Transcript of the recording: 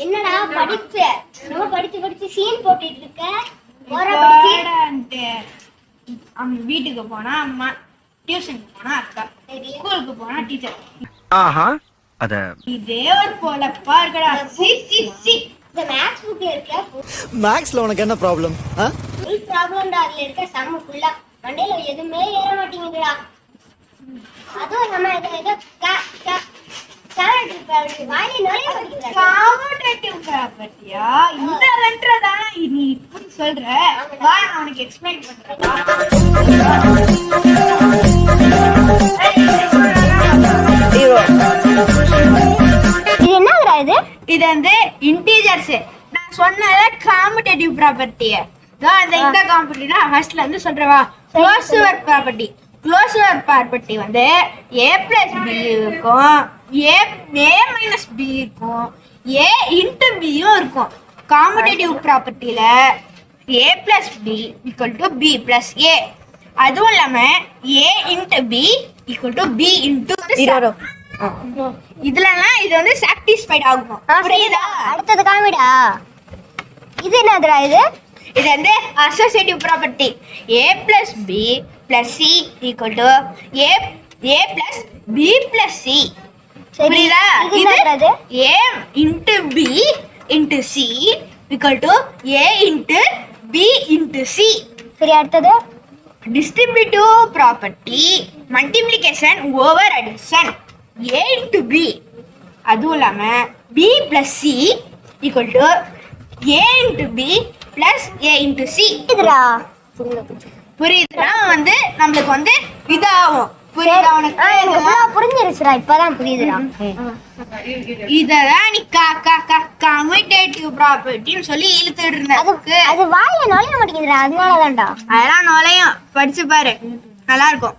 என்னடா படிச்ச நம்ம படிச்சு சீன் போட்டுட்டு இருக்க. வீட்டுக்கு போனா அம்மா, டியூஷனுக்கு போனா அக்கா, ஸ்கூலுக்கு போனா டீச்சர். ஆஹா அத இதே ஒரு பொழப்பா இருக்கடா. இந்த மேத்ஸ் புக்ல இருக்க மேக்ஸ்ல உனக்கு என்ன ப்ராப்ளம்? ஃபுல் ப்ராப்ளம்டா. அதுல இருக்க சம் ஃபுல்லா மண்டையில எதுவுமே ஏற மாட்டேங்குதுடா. அதுவும் நம்ம ஏதோ காம்படேட்டிவ் ப்ராப்பர்ட்டியா இந்த வென்றதா நீ இப்படி சொல்ற? வா நான் உனக்கு எக்ஸ்பிளைன் பண்றேன். இது என்னங்கடா இது? இது வந்து இன்டிஜர்ஸ். நான் சொன்னத காம்படேட்டிவ் ப்ராப்பர்ட்டி. அந்த இந்த காம்படேட்டிவ்னா ஃபர்ஸ்ட்ல இருந்து சொல்றவா. Closer property. க்ளோஸர் ப்ராப்பர்ட்டி வந்து a + b இருக்கும், a - b இருக்கும், a * b இருக்கும். காம்படேட்டிவ் ப்ராப்பர்ட்டில a + b = b + a. அதுவும் இல்லாம a * b = b * இதுலலாம் இது வந்து சாட்டிஸ்ஃபைட் ஆகும். புரியுதா? அடுத்தது காமிடா. இது என்னதுடா இது? இது வந்து associative property. a + b + c = a + b + c. புரியுதா? இது a * b * c = a * b * c. சரி, அடுத்தது distributive property multiplication over addition. a * b. அதுவும் இல்லாம b + c = a * b + a * c. இதுடா. புரியுதுனா? வந்து நம்மளுக்கு வந்து இதாகும். புரியுதா உனக்கு? எனக்கு புரிஞ்சிருச்சுடா. இப்பதான் புரியுதுடா. இததான் நீ கம்யூட்டேட்டிவ் ப்ராப்பர்ட்டின்னு சொல்லி இழுத்துட்டு இருந்த. அது வாயில நுழைய மாட்டேங்குதுடா. அதனாலதான்டா. அதெல்லாம் நுழையும். படிச்சு பாரு, நல்லா இருக்கும்.